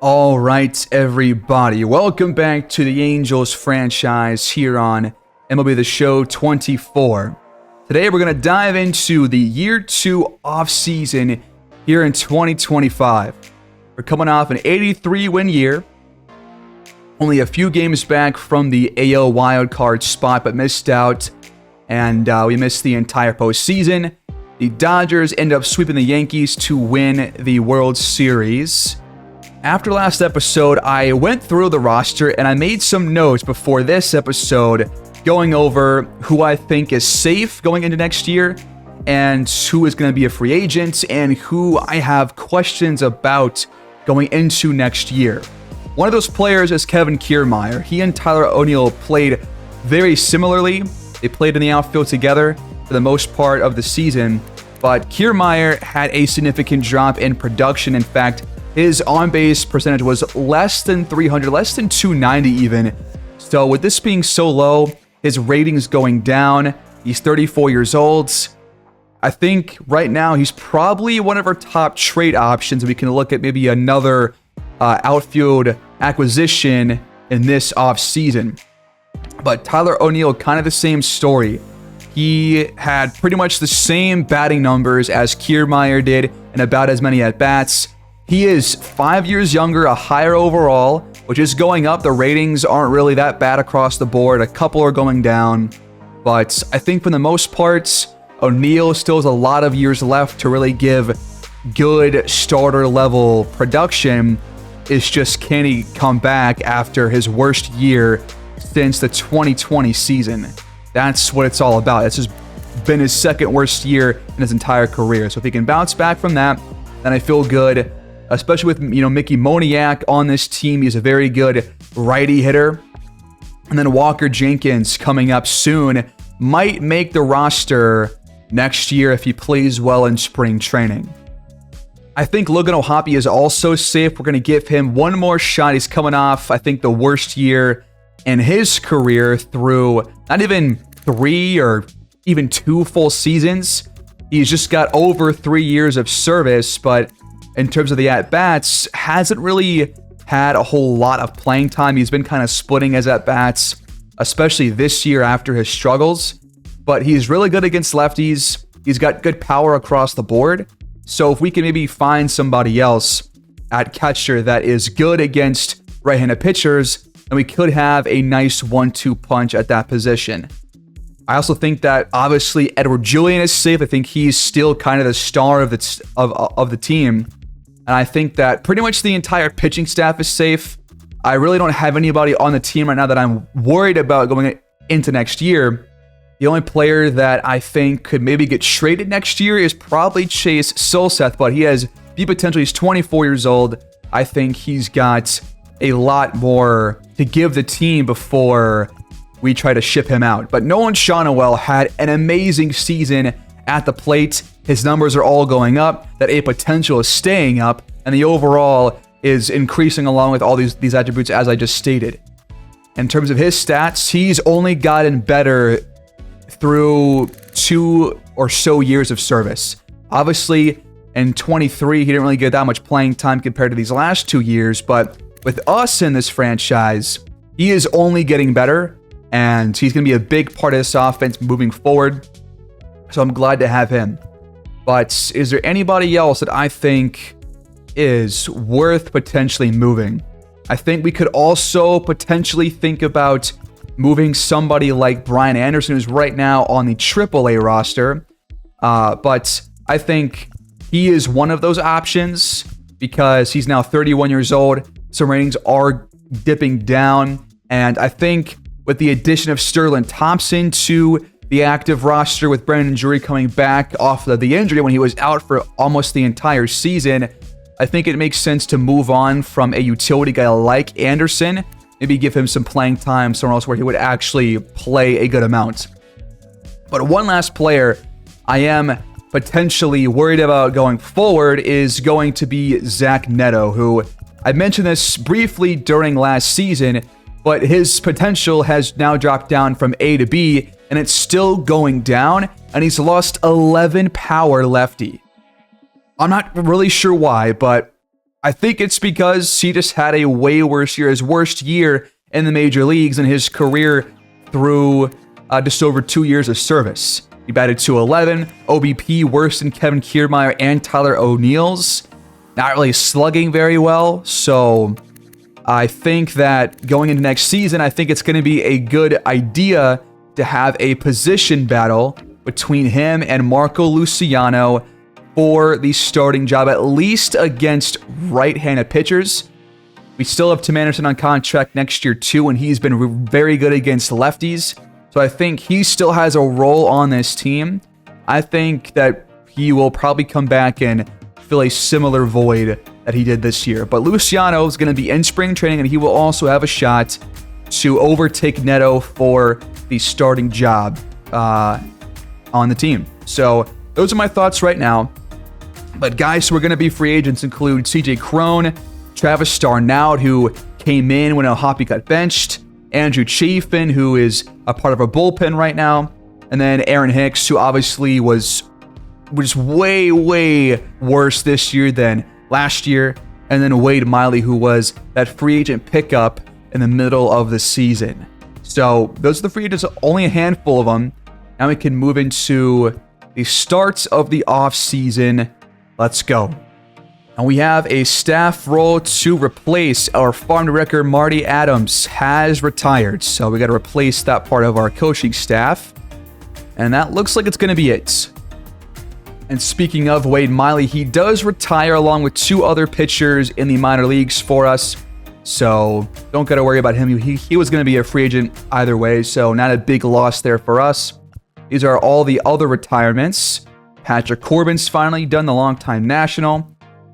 All right, everybody. Welcome back to the Angels franchise here on MLB The Show 24. Today, we're going to dive into the Year 2 offseason here in 2025. We're coming off an 83-win year. Only a few games back from the AL wildcard spot, but missed out. And we missed the entire postseason. The Dodgers end up sweeping the Yankees to win the World Series. After last episode, I went through the roster and I made some notes before this episode going over who I think is safe going into next year and who is going to be a free agent and who I have questions about going into next year. One of those players is Kevin Kiermaier. He and Tyler O'Neill played very similarly. They played in the outfield together for the most part of the season, but Kiermaier had a significant drop in production. In fact, his on-base percentage was less than 300, less than 290 even. So with this being so low, his rating's going down. He's 34 years old. I think right now he's probably one of our top trade options. We can look at maybe another outfield acquisition in this offseason. But Tyler O'Neill, kind of the same story. He had pretty much the same batting numbers as Kiermaier did and about as many at-bats. He is 5 years younger, a higher overall, which is going up. The ratings aren't really that bad across the board. A couple are going down. But I think for the most part, O'Neill still has a lot of years left to really give good starter-level production. It's just, can he come back after his worst year since the 2020 season? That's what it's all about. It's just been his second worst year in his entire career. So if he can bounce back from that, then I feel good. Especially with, Mickey Moniak on this team. He's a very good righty hitter. And then Walker Jenkins coming up soon might make the roster next year if he plays well in spring training. I think Logan O'Hoppe is also safe. We're going to give him one more shot. He's coming off, I think, the worst year in his career through not even 3 or even 2 full seasons. He's just got over 3 years of service, but in terms of the at-bats, hasn't really had a whole lot of playing time. He's been kind of splitting his at-bats, especially this year after his struggles. But he's really good against lefties. He's got good power across the board. So if we can maybe find somebody else at catcher that is good against right-handed pitchers, then we could have a nice 1-2 punch at that position. I also think that obviously Edward Julian is safe. I think he's still kind of the star of the team. And I think that pretty much the entire pitching staff is safe. I really don't have anybody on the team right now that I'm worried about going into next year. The only player that I think could maybe get traded next year is probably Chase Silseth, but he has the potential. He's 24 years old. I think he's got a lot more to give the team before we try to ship him out. But Nolan Schanuel had an amazing season at the plate. His numbers are all going up. That A potential is staying up, and the overall is increasing along with all these attributes as I just stated. In terms of his stats, he's only gotten better through 2 or so years of service. Obviously, in 23, he didn't really get that much playing time compared to these last 2 years, but with us in this franchise, he is only getting better, and he's going to be a big part of this offense moving forward. So I'm glad to have him. But is there anybody else that I think is worth potentially moving? I think we could also potentially think about moving somebody like Brian Anderson, who's right now on the AAA roster. But I think he is one of those options because he's now 31 years old. Some ratings are dipping down. And I think with the addition of Sterling Thompson to the active roster, with Brandon Drury coming back off of the injury when he was out for almost the entire season, I think it makes sense to move on from a utility guy like Anderson. Maybe give him some playing time somewhere else where he would actually play a good amount. But one last player I am potentially worried about going forward is going to be Zach Neto, who I mentioned this briefly during last season, but his potential has now dropped down from A to B, and it's still going down, and he's lost 11 power lefty. I'm not really sure why, but I think it's because he just had a way worse year, his worst year in the major leagues in his career through just over 2 years of service. He batted .211, OBP worse than Kevin Kiermaier and Tyler O'Neill's. Not really slugging very well, so I think that going into next season, I think it's going to be a good idea to have a position battle between him and Marco Luciano for the starting job, at least against right-handed pitchers. We still have Tim Anderson on contract next year too, and he's been very good against lefties. So I think he still has a role on this team. I think that he will probably come back and fill a similar void that he did this year. But Luciano is going to be in spring training, and he will also have a shot to overtake Neto for the starting job on the team. So those are my thoughts right now. But guys who are going to be free agents include CJ Cron, Travis Starnout, who came in when Hoppy got benched, Andrew Chafin, who is a part of our bullpen right now, and then Aaron Hicks, who obviously was way, way worse this year than last year, and then Wade Miley, who was that free agent pickup in the middle of the season. So those are the free agents, only a handful of them. Now we can move into the starts of the offseason. Let's go. And we have a staff role to replace. Our farm director, Marty Adams, has retired. So we got to replace that part of our coaching staff. And that looks like it's going to be it. And speaking of Wade Miley, he does retire along with 2 other pitchers in the minor leagues for us. So don't got to worry about him. He was going to be a free agent either way. So not a big loss there for us. These are all the other retirements. Patrick Corbin's finally done, the longtime National.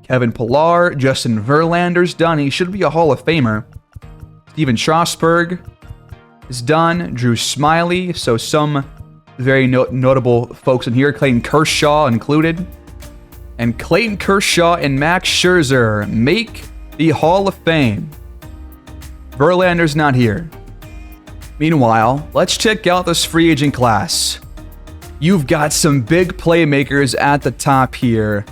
Kevin Pillar, Justin Verlander's done. He should be a Hall of Famer. Steven Strasburg is done. Drew Smiley. So some very notable folks in here. Clayton Kershaw included. And Clayton Kershaw and Max Scherzer make the Hall of Fame. Verlander's not here. Meanwhile, let's check out this free agent class. You've got some big playmakers at the top here.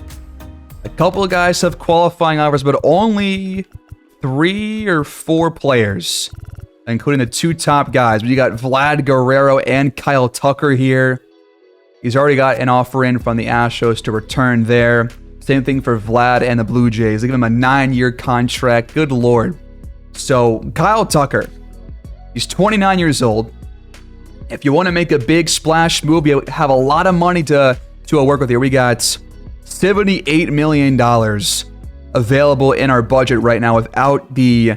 A couple of guys have qualifying offers, but only 3 or 4 players, including the 2 top guys. But you got Vlad Guerrero and Kyle Tucker here. He's already got an offer in from the Astros to return there. Same thing for Vlad and the Blue Jays. They give him a 9-year contract. Good Lord. So Kyle Tucker, he's 29 years old. If you want to make a big splash move, you have a lot of money to work with here. We got $78 million available in our budget right now without the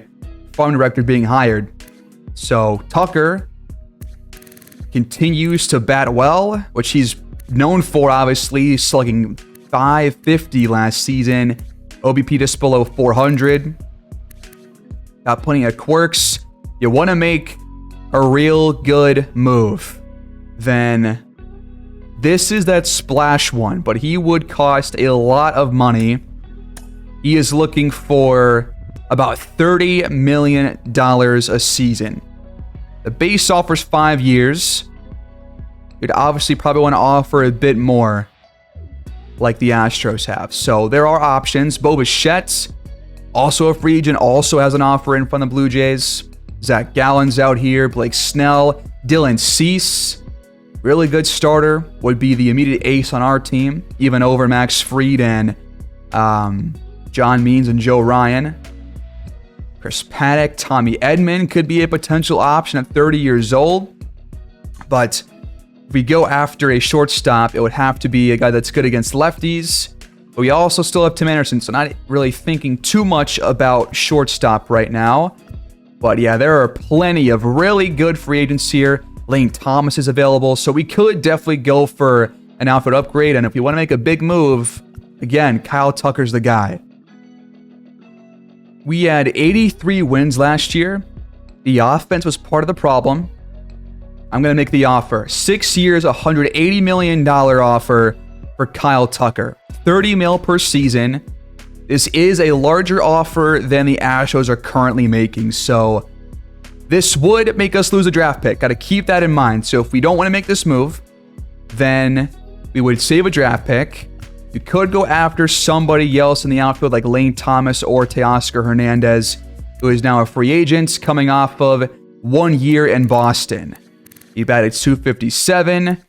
farm director being hired. So Tucker continues to bat well, which he's known for, obviously, slugging .550 last season. OBP just below 400. Got plenty of quirks. You want to make a real good move, then this is that splash one, but he would cost a lot of money. He is looking for about $30 million a season. The base offers 5 years. You'd obviously probably want to offer a bit more, like the Astros have. So there are options. Bo Bichette, also a free agent, also has an offer in from the Blue Jays. Zach Gallen's out here. Blake Snell. Dylan Cease, really good starter, would be the immediate ace on our team, even over Max Fried and John Means and Joe Ryan. Chris Paddock, Tommy Edman could be a potential option at 30 years old. But if we go after a shortstop, it would have to be a guy that's good against lefties. But we also still have Tim Anderson, so not really thinking too much about shortstop right now. But yeah, there are plenty of really good free agents here. Lane Thomas is available, so we could definitely go for an outfit upgrade. And if you want to make a big move, again, Kyle Tucker's the guy. We had 83 wins last year. The offense was part of the problem. I'm going to make the offer. 6 years, $180 million offer for Kyle Tucker. $30 million per season. This is a larger offer than the Astros are currently making, so this would make us lose a draft pick. Got to keep that in mind. So if we don't want to make this move, then we would save a draft pick. You could go after somebody else in the outfield like Lane Thomas or Teoscar Hernandez, who is now a free agent coming off of 1 year in Boston. He batted .257,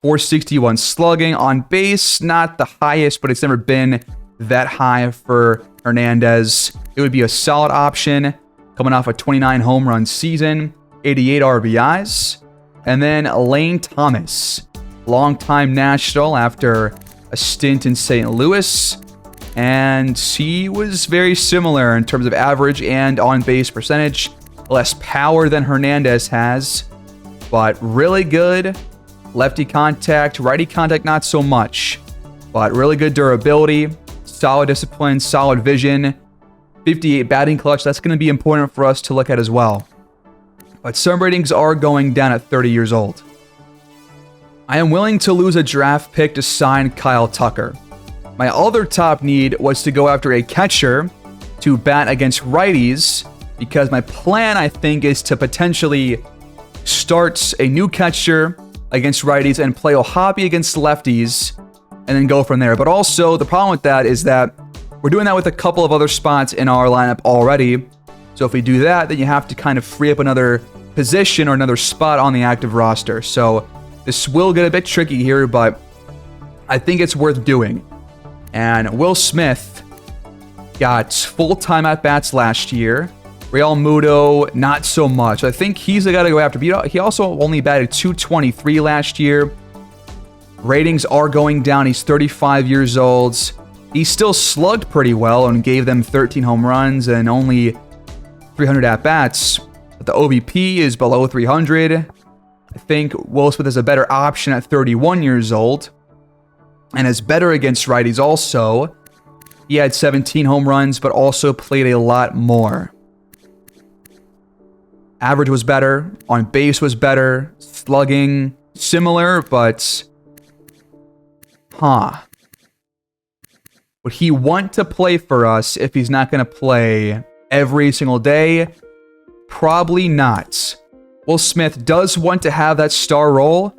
461 slugging. On base, not the highest, but it's never been that high for Hernandez. It would be a solid option coming off a 29 home run season, 88 RBIs. And then Lane Thomas, longtime National after a stint in St. Louis. And he was very similar in terms of average and on-base percentage. Less power than Hernandez has, but really good lefty contact. Righty contact, not so much, but really good durability, solid discipline, solid vision, 58 batting clutch. That's going to be important for us to look at as well. But some ratings are going down at 30 years old. I am willing to lose a draft pick to sign Kyle Tucker. My other top need was to go after a catcher to bat against righties, because my plan, I think, is to potentially start a new catcher against righties and play a hobby against lefties and then go from there. But also, the problem with that is that we're doing that with a couple of other spots in our lineup already. So if we do that, then you have to kind of free up another position or another spot on the active roster. So this will get a bit tricky here, but I think it's worth doing. And Will Smith got full-time at-bats last year. Real Muto, not so much. I think he's the guy to go after. But he also only batted .223 last year. Ratings are going down. He's 35 years old. He still slugged pretty well and gave them 13 home runs and only 300 at-bats. But the OBP is below 300. I think Will Smith is a better option at 31 years old. And is better against righties also. He had 17 home runs, but also played a lot more. Average was better. On base was better. Slugging, similar, but... Would he want to play for us if he's not going to play every single day? Probably not. Will Smith does want to have that star role.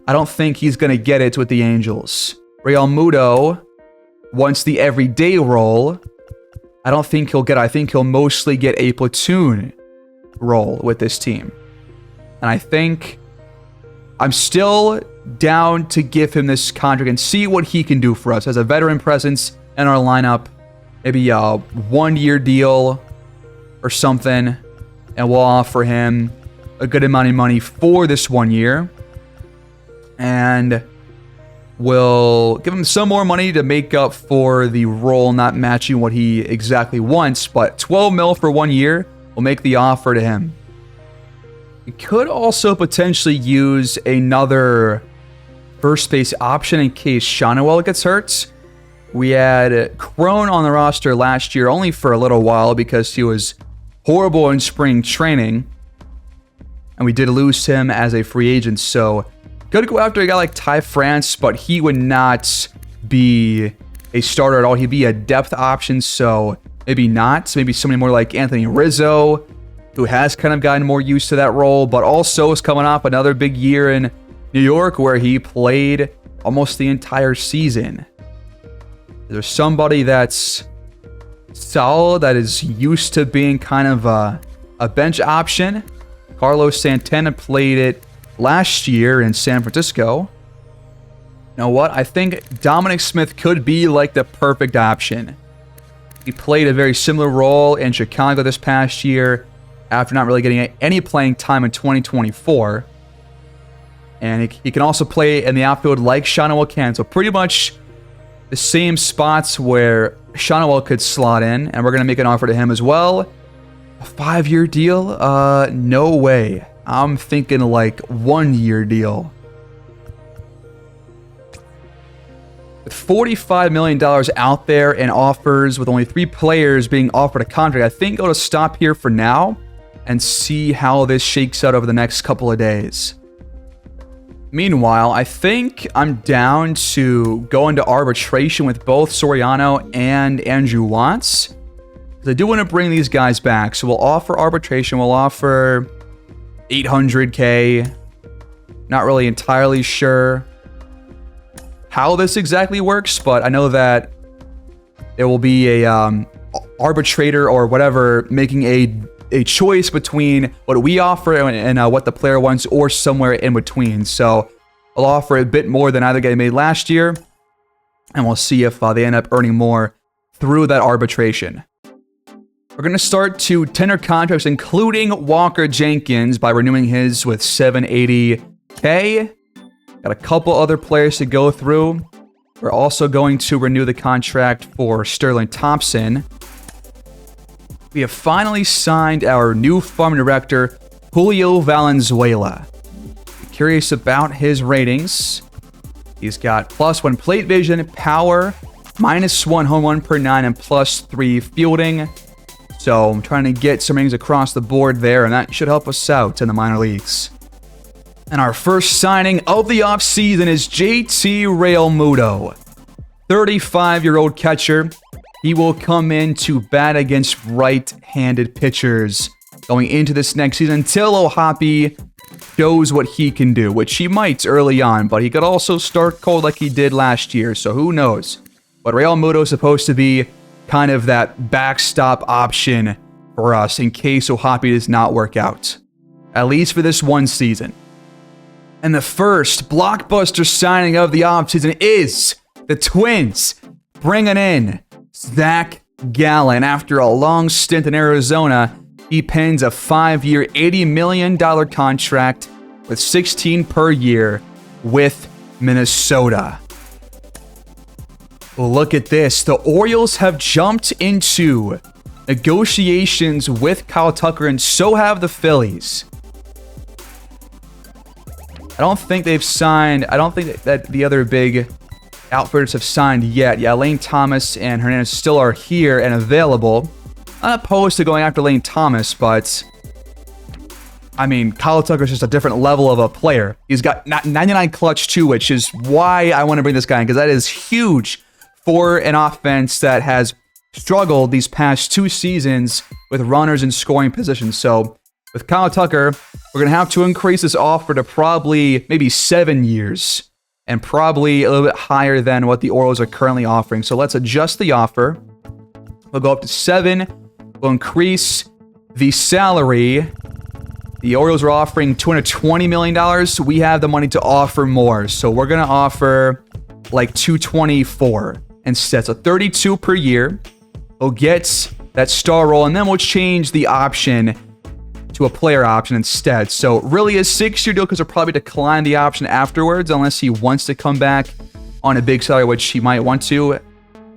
I don't think he's going to get it with the Angels. Real Muto wants the everyday role. I don't think he'll get it. I think he'll mostly get a platoon role with this team. And I think I'm still down to give him this contract and see what he can do for us as a veteran presence in our lineup. Maybe a 1-year deal or something. And we'll offer him a good amount of money for this 1 year. And we'll give him some more money to make up for the role not matching what he exactly wants. But 12 mil for 1 year will make the offer to him. We could also potentially use another first base option in case Shonowell gets hurt. We had Crone on the roster last year only for a little while because he was horrible in spring training. And we did lose him as a free agent. So could go after a guy like Ty France, but he would not be a starter at all. He'd be a depth option, so maybe not. Maybe somebody more like Anthony Rizzo, who has kind of gotten more used to that role, but also is coming off another big year in New York where he played almost the entire season. There's somebody that's solid, that is used to being kind of a bench option. Carlos Santana played it last year in San Francisco. You know what? I think Dominic Smith could be like the perfect option. He played a very similar role in Chicago this past year after not really getting any playing time in 2024. And he can also play in the outfield like Shonowell can. So pretty much the same spots where Shonowell could slot in. And we're going to make an offer to him as well. A 5-year deal? No way. I'm thinking like 1-year deal. With $45 million out there and offers, with only 3 players being offered a contract, I think I'll just stop here for now and see how this shakes out over the next couple of days. Meanwhile, I think I'm down to go into arbitration with both Soriano and Andrew Watts. I do want to bring these guys back, so we'll offer arbitration. We'll offer $800K. Not really entirely sure how this exactly works, but I know that there will be a arbitrator or whatever making a choice between what we offer and what the player wants, or somewhere in between. So I'll offer a bit more than either guy made last year, and we'll see if they end up earning more through that arbitration. We're going to start to tender contracts, including Walker Jenkins, by renewing his with $780K. Got a couple other players to go through. We're also going to renew the contract for Sterling Thompson. We have finally signed our new farm director, Julio Valenzuela. Curious about his ratings. He's got +1 plate vision, power, -1 home run per 9, and +3 fielding. So I'm trying to get some ratings across the board there, and that should help us out in the minor leagues. And our first signing of the offseason is JT Realmuto, 35-year-old catcher. He will come in to bat against right-handed pitchers going into this next season until Ohtani shows what he can do, which he might early on, but he could also start cold like he did last year, so who knows. But Realmuto is supposed to be kind of that backstop option for us in case Ohtani does not work out, at least for this one season. And the first blockbuster signing of the offseason is the Twins bringing in Zach Gallen. After a long stint in Arizona, he pens a 5-year, $80 million contract with $16 per year with Minnesota. Look at this. The Orioles have jumped into negotiations with Kyle Tucker, and so have the Phillies. I don't think they've signed. I don't think that the other big outfitters have signed yet. Yeah, Lane Thomas and Hernandez still are here and available. Not opposed to going after Lane Thomas, but I mean, Kyle Tucker's just a different level of a player. He's got 99 clutch too, which is why I want to bring this guy in, because that is huge for an offense that has struggled these past 2 seasons with runners in scoring positions. So with Kyle Tucker, we're going to have to increase this offer to probably maybe 7 years, and probably a little bit higher than what the Orioles are currently offering. So let's adjust the offer. We'll go up to 7. We'll increase the salary. The Orioles are offering $220 million. We have the money to offer more. So we're going to offer like $224 instead. So $32 per year. We'll get that star role, and then we'll change the option to a player option instead. So really a 6-year deal, because we'll probably decline the option afterwards unless he wants to come back on a big salary, which he might want to.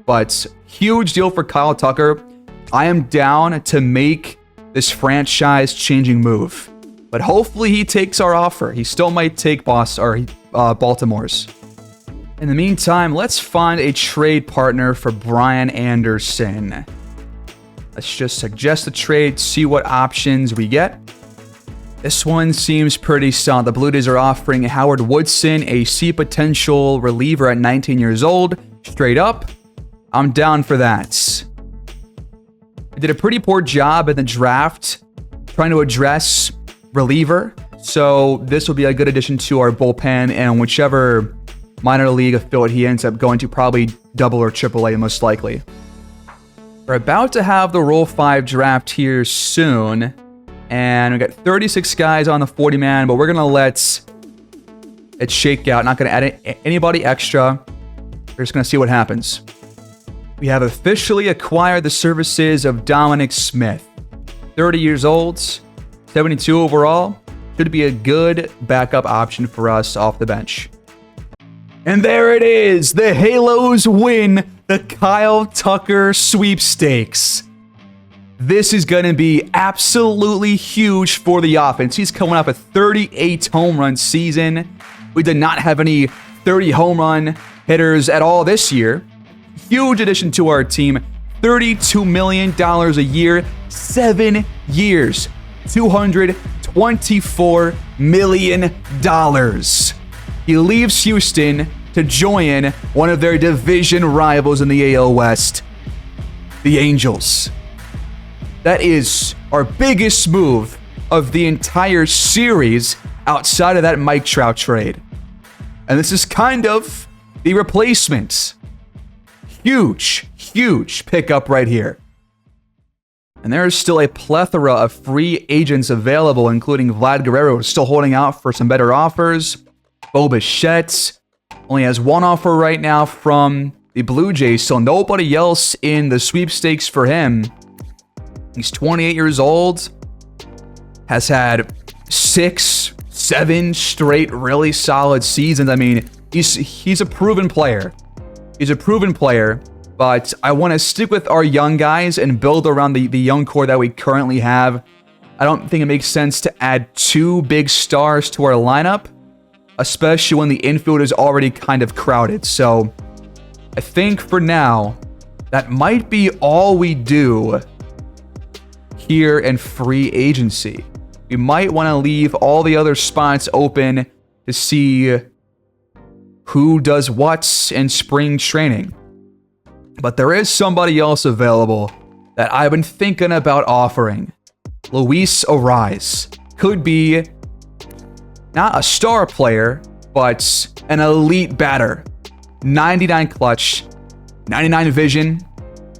But huge deal for Kyle Tucker. I am down to make this franchise-changing move, but hopefully he takes our offer. He still might take Baltimore's. In the meantime, let's find a trade partner for Brian Anderson. Let's just suggest a trade, see what options we get. This one seems pretty solid. The Blue Jays are offering Howard Woodson, a C potential reliever at 19 years old, straight up. I'm down for that. I did a pretty poor job in the draft trying to address reliever, so this will be a good addition to our bullpen, and whichever minor league affiliate he ends up going to, probably double or triple A most likely. We're about to have the Rule 5 draft here soon, and we got 36 guys on the 40-man, but we're going to let it shake out. Not going to add anybody extra. We're just going to see what happens. We have officially acquired the services of Dominic Smith. 30 years old, 72 overall. Should be a good backup option for us off the bench. And there it is. The Halos win the Kyle Tucker sweepstakes. This is going to be absolutely huge for the offense. He's coming up a 38 home run season. We did not have any 30 home run hitters at all this year. Huge addition to our team. $32 million a year, 7 years, $224 million. He leaves Houston to join one of their division rivals in the AL West, the Angels. That is our biggest move of the entire series outside of that Mike Trout trade. And this is kind of the replacement. Huge, huge pickup right here. And there is still a plethora of free agents available, including Vlad Guerrero, who's still holding out for some better offers. Bo Bichette only has one offer right now from the Blue Jays, so nobody else in the sweepstakes for him. He's 28 years old, has had 6, 7 straight really solid seasons. I mean, he's a proven player. He's a proven player. But I want to stick with our young guys and build around the young core that we currently have. I don't think it makes sense to add 2 big stars to our lineup, especially when the infield is already kind of crowded. So I think for now, that might be all we do here in free agency. We might want to leave all the other spots open to see who does what in spring training. But there is somebody else available that I've been thinking about offering. Luis Ariz. Could be not a star player, but an elite batter. 99 clutch, 99 vision,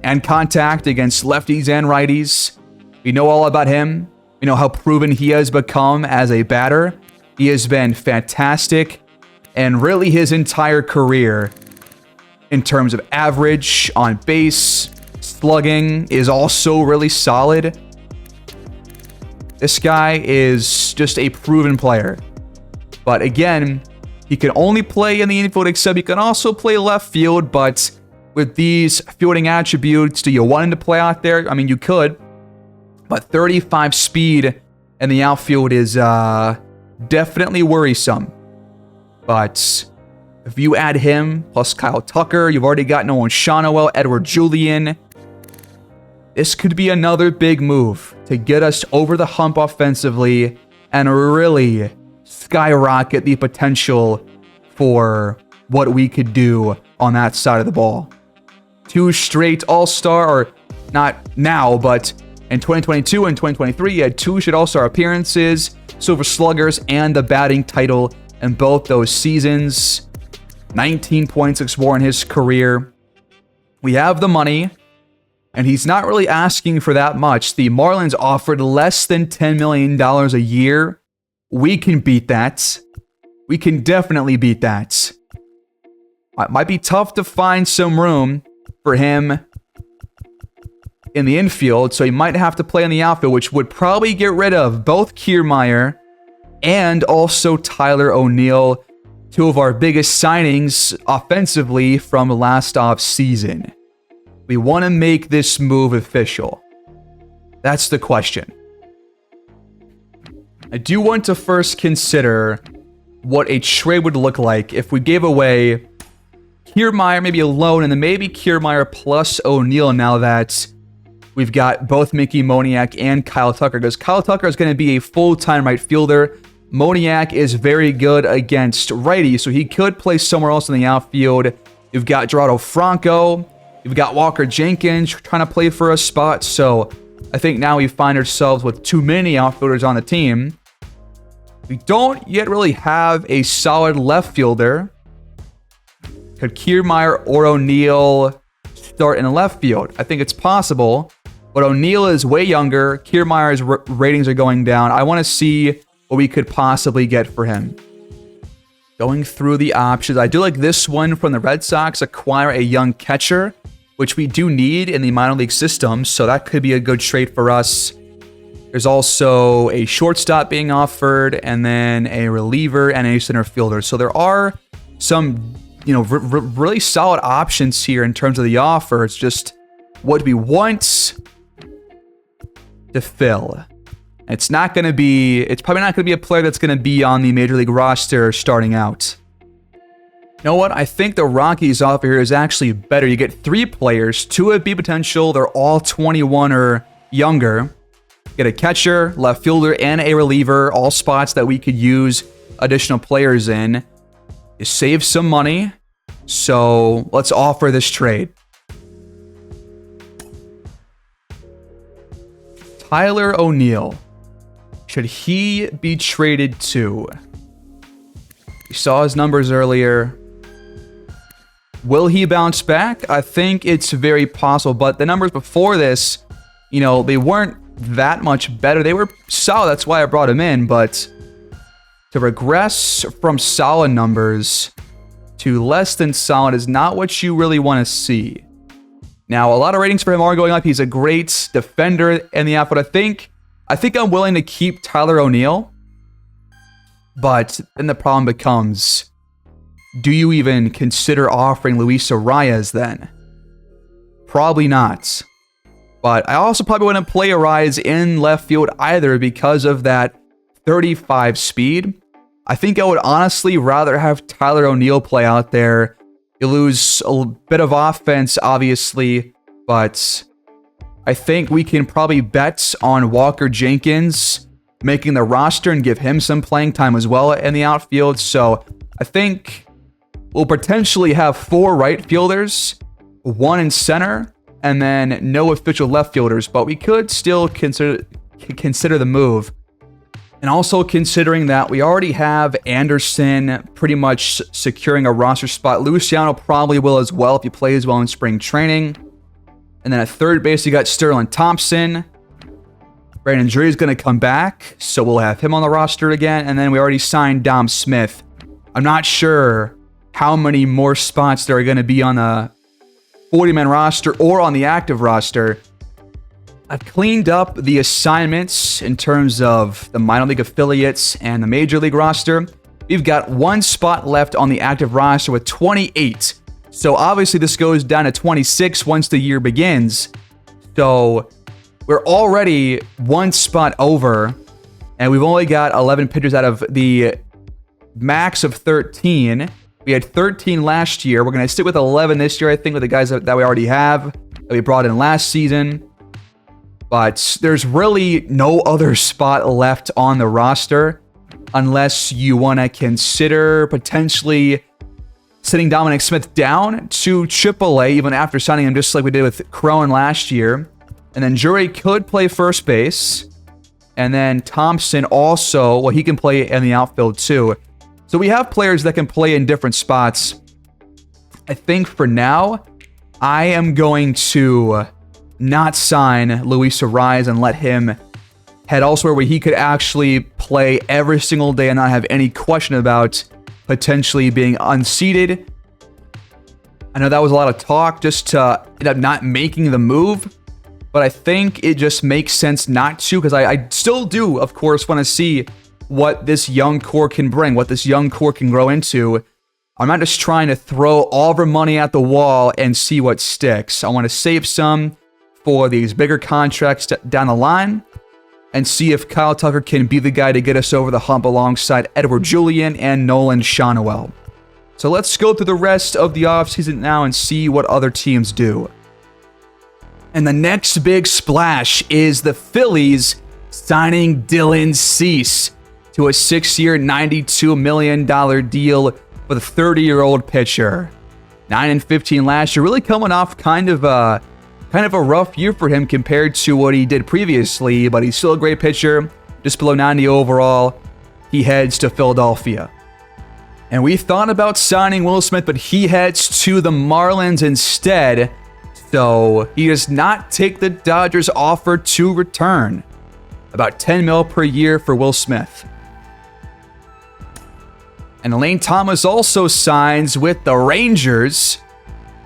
and contact against lefties and righties. We know all about him. We know how proven he has become as a batter. He has been fantastic, and really his entire career in terms of average, on base, slugging is also really solid. This guy is just a proven player. But again, he can only play in the infield, except he can also play left field. But with these fielding attributes, do you want him to play out there? I mean, you could. But 35 speed in the outfield is definitely worrisome. But if you add him, plus Kyle Tucker, you've already got Nolan Shonowell, Edward Julian. This could be another big move to get us over the hump offensively and really skyrocket the potential for what we could do on that side of the ball. 2 straight All-Star, or not now, but in 2022 and 2023, he had 2 straight All-Star appearances, Silver Sluggers, and the batting title in both those seasons. 19.6 WAR in his career. We have the money, and he's not really asking for that much. The Marlins offered less than $10 million a year. We can beat that. We can definitely beat that. It might be tough to find some room for him in the infield, so he might have to play in the outfield, which would probably get rid of both Kiermaier and also Tyler O'Neill, 2 of our biggest signings offensively from last offseason. We want to make this move official. That's the question. I do want to first consider what a trade would look like if we gave away Kiermaier maybe alone, and then maybe Kiermaier plus O'Neill now that we've got both Mickey Moniak and Kyle Tucker, because Kyle Tucker is going to be a full-time right fielder. Moniak is very good against righties, so he could play somewhere else in the outfield. You've got Gerardo Franco. You've got Walker Jenkins trying to play for a spot. So I think now we find ourselves with too many outfielders on the team. We don't yet really have a solid left fielder. Could Kiermaier or O'Neill start in the left field? I think it's possible, but O'Neill is way younger. Kiermaier's ratings are going down. I want to see what we could possibly get for him. Going through the options, I do like this one from the Red Sox, acquire a young catcher, which we do need in the minor league system, so that could be a good trade for us. There's also a shortstop being offered, and then a reliever and a center fielder. So there are some, really solid options here in terms of the offer. It's just what we want to fill. It's probably not going to be a player that's going to be on the Major League roster starting out. You know what? I think the Rockies offer here is actually better. You get 3 players, 2 have B potential. They're all 21 or younger. Get a catcher, left fielder, and a reliever, all spots that we could use additional players in. You save some money, so let's offer this trade. Tyler O'Neill. Should he be traded to? We saw his numbers earlier. Will he bounce back? I think it's very possible, but the numbers before this, they weren't that much better. They were solid, that's why I brought him in, but to regress from solid numbers to less than solid is not what you really want to see. Now, a lot of ratings for him are going up. He's a great defender in the outfield. I think I'm willing to keep Tyler O'Neill, but then the problem becomes, do you even consider offering Luis Arias then? Probably not. But I also probably wouldn't play Arias in left field either because of that 35 speed. I think I would honestly rather have Tyler O'Neill play out there. You lose a bit of offense, obviously, but I think we can probably bet on Walker Jenkins making the roster and give him some playing time as well in the outfield. So I think we'll potentially have 4 right fielders, 1 in center, and then no official left fielders, but we could still consider the move. And also considering that we already have Anderson pretty much securing a roster spot. Luciano probably will as well if he plays well in spring training. And then at third base, you got Sterling Thompson. Brandon Drury is going to come back, so we'll have him on the roster again. And then we already signed Dom Smith. I'm not sure how many more spots there are going to be on the 40-man roster or on the active roster. I've cleaned up the assignments in terms of the minor league affiliates and the major league roster. We've got 1 spot left on the active roster with 28. So obviously this goes down to 26 once the year begins. So we're already 1 spot over, and we've only got 11 pitchers out of the max of 13. We had 13 last year. We're going to stick with 11 this year, I think, with the guys that we already have, that we brought in last season. But there's really no other spot left on the roster unless you want to consider potentially sitting Dominic Smith down to AAA even after signing him, just like we did with Cron last year. And then Drury could play first base. And then Thompson also, well, he can play in the outfield too. So we have players that can play in different spots. I think for now, I am going to not sign Luis Arias and let him head elsewhere where he could actually play every single day and not have any question about potentially being unseated. I know that was a lot of talk just to end up not making the move, but I think it just makes sense not to, because I still do, of course, want to see what this young core can bring, what this young core can grow into. I'm not just trying to throw all of our money at the wall and see what sticks. I want to save some for these bigger contracts down the line and see if Kyle Tucker can be the guy to get us over the hump alongside Edward Julian and Nolan Shonowell. So let's go through the rest of the offseason now and see what other teams do. And the next big splash is the Phillies signing Dylan Cease to a 6-year, $92 million deal with a 30-year-old pitcher. 9-15 last year, really coming off kind of a rough year for him compared to what he did previously, but he's still a great pitcher, just below 90 overall. He heads to Philadelphia. And we thought about signing Will Smith, but he heads to the Marlins instead. So he does not take the Dodgers' offer to return. About $10 million per year for Will Smith. And Lane Thomas also signs with the Rangers.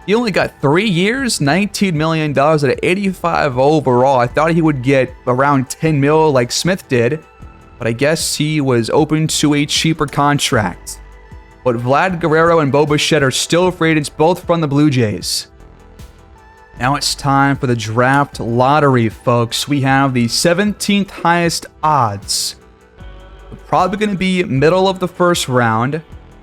He only got 3 years, $19 million at 85 overall. I thought he would get around $10 million like Smith did, but I guess he was open to a cheaper contract. But Vlad Guerrero and Bo Bichette are still free agents, both from the Blue Jays. Now it's time for the draft lottery, folks. We have the 17th highest odds. We're probably going to be middle of the first round.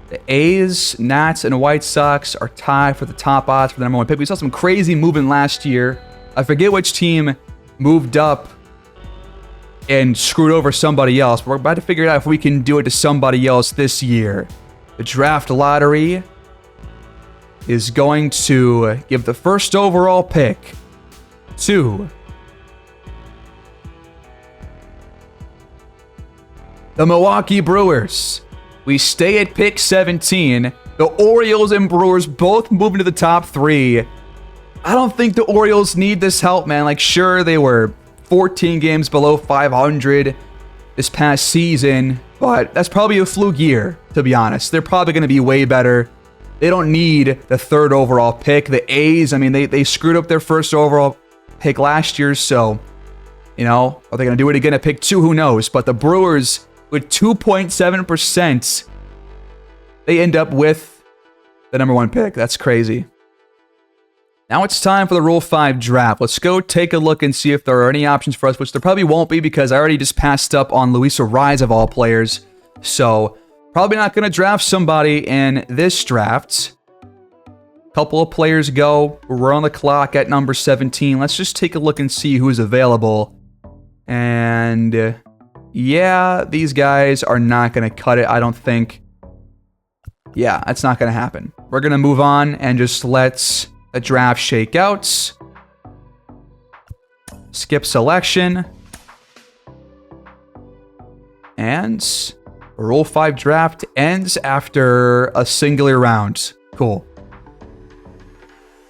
The A's, Nats, and White Sox are tied for the top odds for the number 1 pick. We saw some crazy movement last year. I forget which team moved up and screwed over somebody else, but we're about to figure out if we can do it to somebody else this year. The draft lottery is going to give the first overall pick to the Milwaukee Brewers. We stay at pick 17. The Orioles and Brewers both moving to the top 3. I don't think the Orioles need this help, man. Like, sure, they were 14 games below 500 this past season, but that's probably a fluke year, to be honest. They're probably going to be way better. They don't need the 3rd overall pick. The A's, I mean, they screwed up their 1st overall pick last year, so, you know, are they going to do it again at pick 2? Who knows? But the Brewers, with 2.7%, they end up with the number 1 pick. That's crazy. Now it's time for the Rule 5 draft. Let's go take a look and see if there are any options for us, which there probably won't be because I already just passed up on Luis Arraez of all players. So, probably not going to draft somebody in this draft. Couple of players go. We're on the clock at number 17. Let's just take a look and see who's available. And yeah, these guys are not going to cut it, I don't think. Yeah, that's not going to happen. We're going to move on and just let the draft shake out. Skip selection. And Rule 5 draft ends after a singular round. Cool.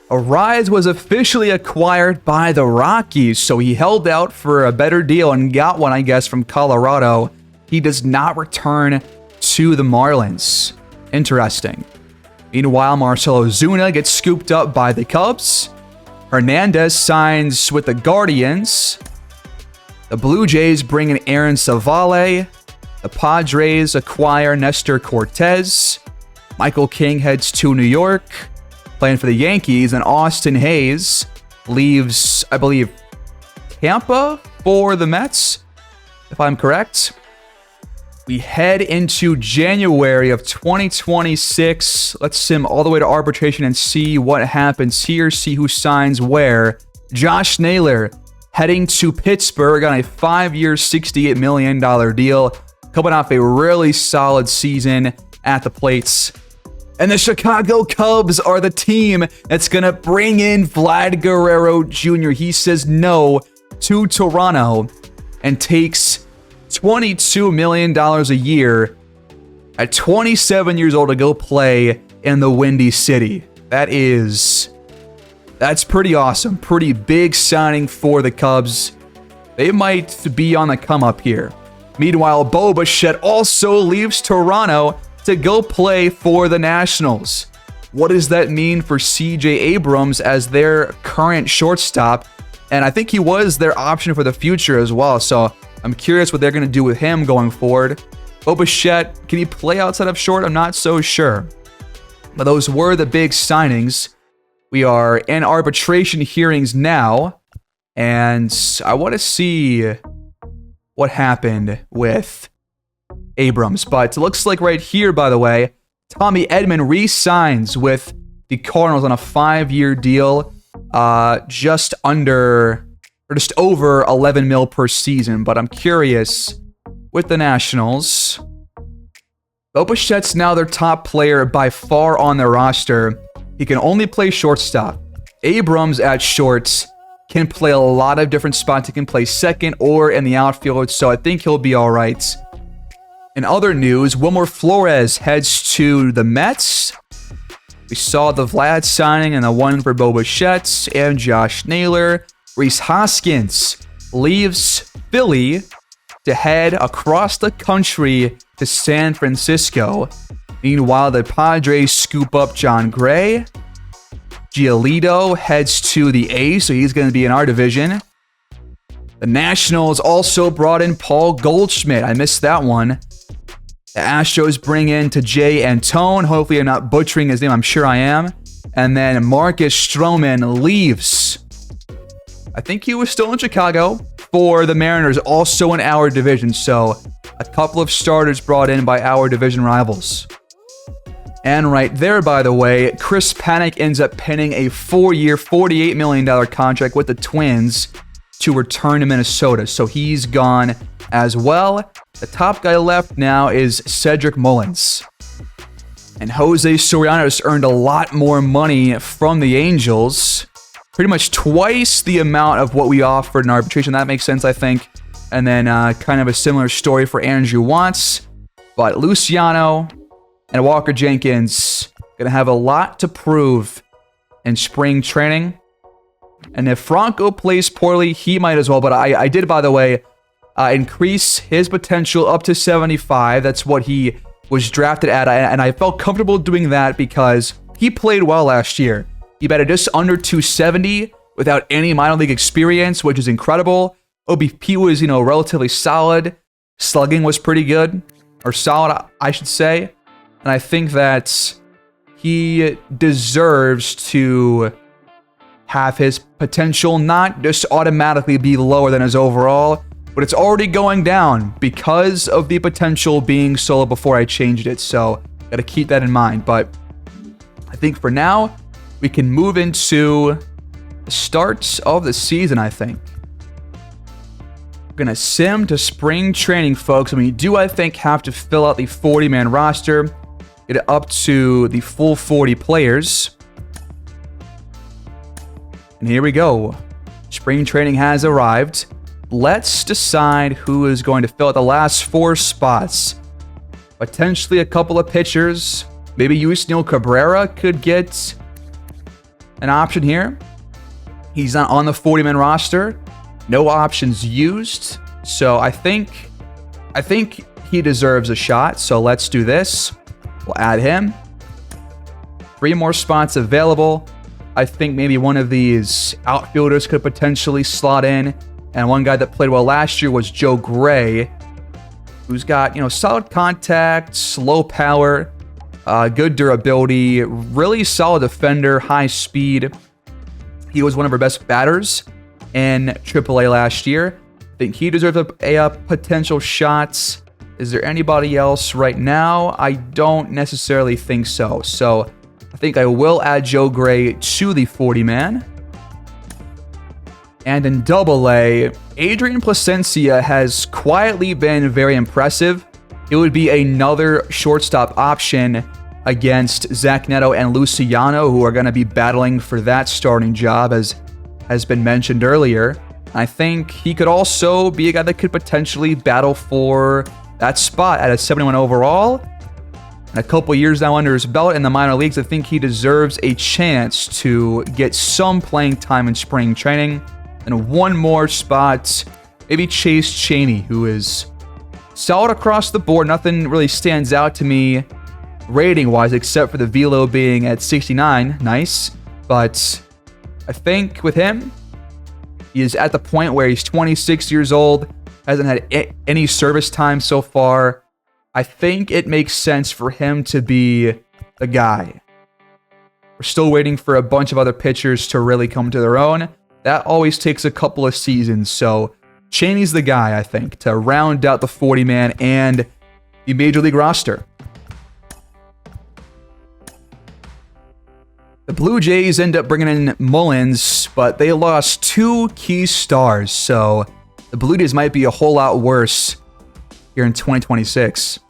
Arraez was officially acquired by the Rockies, so he held out for a better deal and got one, I guess, from Colorado. He does not return to the Marlins. Interesting. Meanwhile, Marcell Ozuna gets scooped up by the Cubs. Hernandez signs with the Guardians. The Blue Jays bring in Aaron Savale. The Padres acquire Nestor Cortez. Michael King heads to New York, playing for the Yankees, and Austin Hayes leaves, I believe, Tampa for the Mets, if I'm correct. We head into January of 2026. Let's sim all the way to arbitration and see what happens here, see who signs where. Josh Naylor heading to Pittsburgh on a 5-year, $68 million deal, coming off a really solid season at the plates. And the Chicago Cubs are the team that's going to bring in Vlad Guerrero Jr. He says no to Toronto and takes $22 million a year at 27 years old to go play in the Windy City. That's pretty awesome. Pretty big signing for the Cubs. They might be on the come up here. Meanwhile, Bo Bichette also leaves Toronto to go play for the Nationals. What does that mean for CJ Abrams as their current shortstop? And I think he was their option for the future as well. So I'm curious what they're going to do with him going forward. Bo Bichette, can he play outside of short? I'm not so sure. But those were the big signings. We are in arbitration hearings now. And I want to see what happened with Abrams. But it looks like right here, by the way, Tommy Edman re-signs with the Cardinals on a 5-year deal. Just over 11 mil per season. But I'm curious with the Nationals. Bo Bichette's now their top player by far on their roster. He can only play shortstop. Abrams at short can play a lot of different spots. He can play second or in the outfield, so I think he'll be all right. In other news, Wilmer Flores heads to the Mets. We saw the Vlad signing and the one for Bo Bichette and Josh Naylor. Rhys Hoskins leaves Philly to head across the country to San Francisco. Meanwhile, the Padres scoop up John Gray. Giolito heads to the A's, so he's going to be in our division. The Nationals also brought in Paul Goldschmidt. I missed that one. The Astros bring in Tejay Antone. Hopefully I'm not butchering his name. I'm sure I am. And then Marcus Stroman leaves. I think he was still in Chicago for the Mariners, also in our division. So a couple of starters brought in by our division rivals. And right there, by the way, Chris Paddack ends up penning a 4-year, $48 million contract with the Twins to return to Minnesota. So he's gone as well. The top guy left now is Cedric Mullins. And Jose Soriano has earned a lot more money from the Angels. Pretty much twice the amount of what we offered in arbitration. That makes sense, I think. And then kind of a similar story for Andrew Watts. But Luciano and Walker Jenkins Going to have a lot to prove in spring training. And if Franco plays poorly, he might as well. But I did, by the way, increase his potential up to 75. That's what he was drafted at. And I felt comfortable doing that because he played well last year. He batted just under 270 without any minor league experience, which is incredible. OBP was, relatively solid. Slugging was pretty good, or solid, I should say. And I think that he deserves to have his potential not just automatically be lower than his overall, but it's already going down because of the potential being so low before I changed it. So got to keep that in mind. But I think for now, we can move into the start of the season, I think. We're going to sim to spring training, folks. And we do, I think, have to fill out the 40-man roster, get it up to the full 40 players. And here we go. Spring training has arrived. Let's decide who is going to fill out the last 4 spots. Potentially a couple of pitchers. Maybe Yusniel Cabrera could get an option here. He's not on the 40-man roster. No options used. So I think he deserves a shot. So let's do this. We'll add him. 3 more spots available. I think maybe one of these outfielders could potentially slot in. And one guy that played well last year was Joe Gray, who's got, solid contact, slow power, good durability, really solid defender, high speed. He was one of our best batters in AAA last year. I think he deserves a potential shot. Is there anybody else right now? I don't necessarily think so. So I think I will add Joe Gray to the 40-man. And in AA, Adrian Placencia has quietly been very impressive. It would be another shortstop option against Zach Neto and Luciano, who are going to be battling for that starting job, as has been mentioned earlier. I think he could also be a guy that could potentially battle for that spot at a 71 overall. And a couple years now under his belt in the minor leagues, I think he deserves a chance to get some playing time in spring training. And one more spot, maybe Chase Chaney, who is solid across the board. Nothing really stands out to me rating-wise, except for the velo being at 69. Nice. But I think with him, he is at the point where he's 26 years old, hasn't had any service time so far. I think it makes sense for him to be the guy. We're still waiting for a bunch of other pitchers to really come to their own. That always takes a couple of seasons, so Chaney's the guy, I think, to round out the 40-man and the Major League roster. The Blue Jays end up bringing in Mullins, but they lost 2 key stars, so the Blue Jays might be a whole lot worse here in 2026.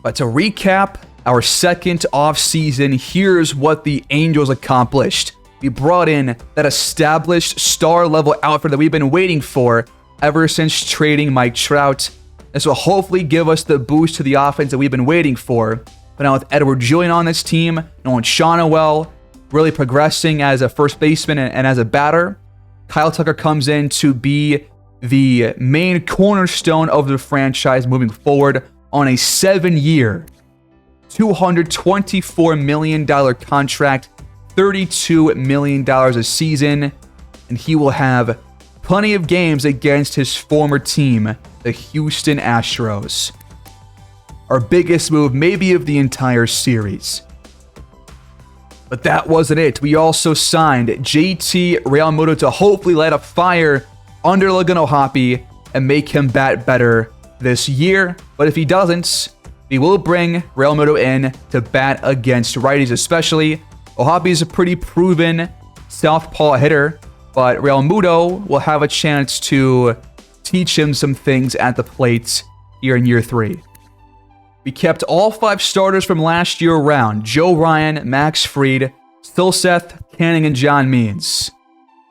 But to recap our second offseason, here's what the Angels accomplished. We brought in that established star-level outfielder that we've been waiting for ever since trading Mike Trout. This will hopefully give us the boost to the offense that we've been waiting for. But now with Edward Julian on this team, Nolan Shawnoel really progressing as a first baseman and as a batter, Kyle Tucker comes in to be the main cornerstone of the franchise moving forward on a 7-year, $224 million contract, $32 million a season, and he will have plenty of games against his former team, the Houston Astros. Our biggest move maybe of the entire series. But that wasn't it. We also signed JT Realmuto to hopefully light a fire under Laguna Hoppy and make him bat better this year. But if he doesn't, we will bring Realmuto in to bat against righties especially. Ohapi is a pretty proven southpaw hitter, but Realmuto will have a chance to teach him some things at the plate here in year 3. We kept all 5 starters from last year around: Joe Ryan, Max Fried, Stilseth, Canning, and John Means.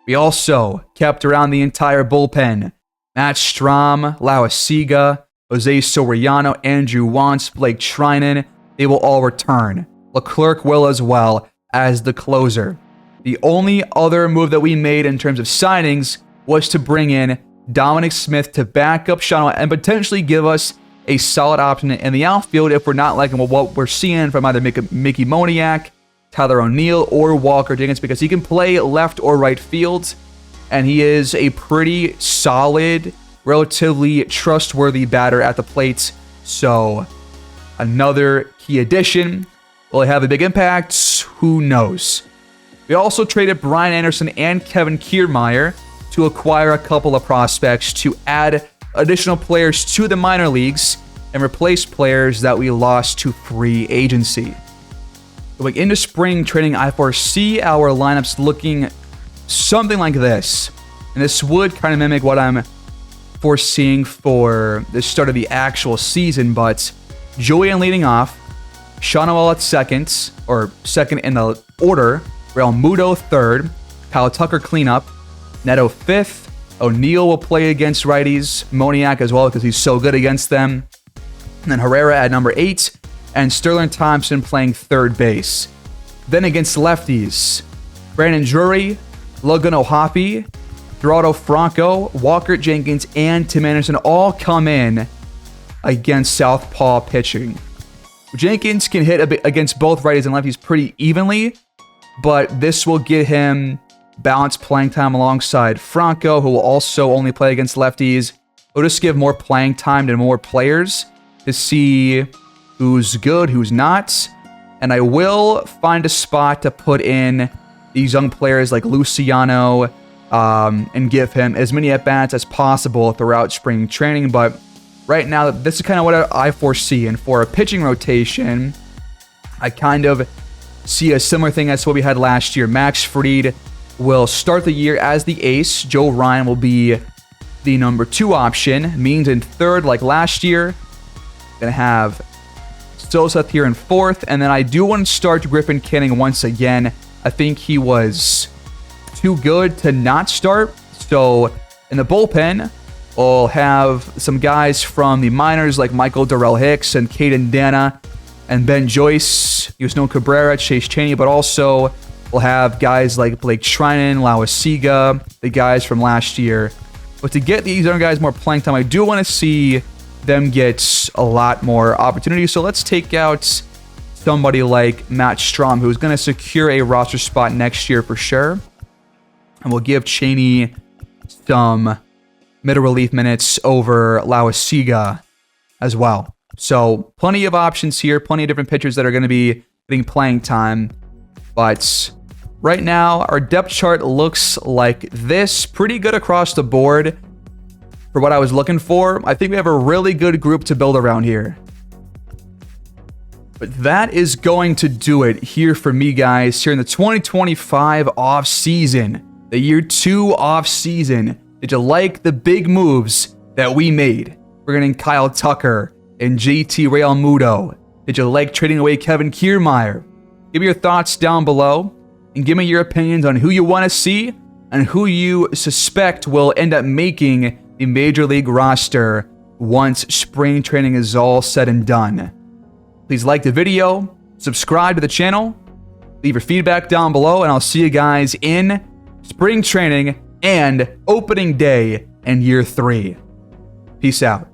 We also kept around the entire bullpen: Matt Strahm, Lauasiga, Jose Soriano, Andrew Wantz, Blake Trinan. They will all return. Leclerc will as well as the closer. The only other move that we made in terms of signings was to bring in Dominic Smith to back up Sean and potentially give us a solid option in the outfield if we're not liking what we're seeing from either Mickey Moniak, Tyler O'Neill, or Walker Jenkins, because he can play left or right field, and he is a pretty solid, relatively trustworthy batter at the plate. So another key addition. Will it have a big impact? Who knows? We also traded Brian Anderson and Kevin Kiermaier to acquire a couple of prospects to add additional players to the minor leagues and replace players that we lost to free agency. Going into spring training, I foresee our lineups looking something like this. And this would kind of mimic what I'm foreseeing for the start of the actual season, but Julian leading off, Sean Noel at second in the order, Real Muto third, Kyle Tucker cleanup, Neto fifth, O'Neill will play against righties, Moniak as well because he's so good against them, and then Herrera at number 8, and Sterling Thompson playing third base. Then against lefties, Brandon Drury, Logan O'Hoppe, Gerardo Franco, Walker Jenkins, and Tim Anderson all come in against southpaw pitching. Jenkins can hit a bit against both righties and lefties pretty evenly, but this will get him balanced playing time alongside Franco, who will also only play against lefties. It'll just give more playing time to more players to see who's good, who's not. And I will find a spot to put in these young players like Luciano and give him as many at-bats as possible throughout spring training. But right now, this is kind of what I foresee. And for a pitching rotation, I kind of see a similar thing as what we had last year. Max Fried will start the year as the ace. Joe Ryan will be the number 2 option. Means in third like last year. Gonna have Sosa here in fourth. And then I do want to start Griffin Canning once again. I think he was too good to not start. So in the bullpen, we'll have some guys from the minors like Michael Durrell Hicks and Caden Dana and Ben Joyce, Yusno Cabrera, Chase Chaney, but also we'll have guys like Blake Treinen, Lauasiga, the guys from last year. But to get these other guys more playing time, I do want to see them get a lot more opportunities. So let's take out somebody like Matt Strom, who's going to secure a roster spot next year for sure. And we'll give Chaney some middle relief minutes over Lauasiga as well. So plenty of options here, plenty of different pitchers that are going to be getting playing time. But right now, our depth chart looks like this. Pretty good across the board for what I was looking for. I think we have a really good group to build around here. But that is going to do it here for me, guys, here in the 2025 offseason, the year 2 offseason. Did you like the big moves that we made? We're getting Kyle Tucker and JT Realmuto. Did you like trading away Kevin Kiermaier? Give me your thoughts down below and give me your opinions on who you want to see and who you suspect will end up making the Major League roster once spring training is all said and done. Please like the video, subscribe to the channel, leave your feedback down below, and I'll see you guys in spring training and opening day in year 3. Peace out.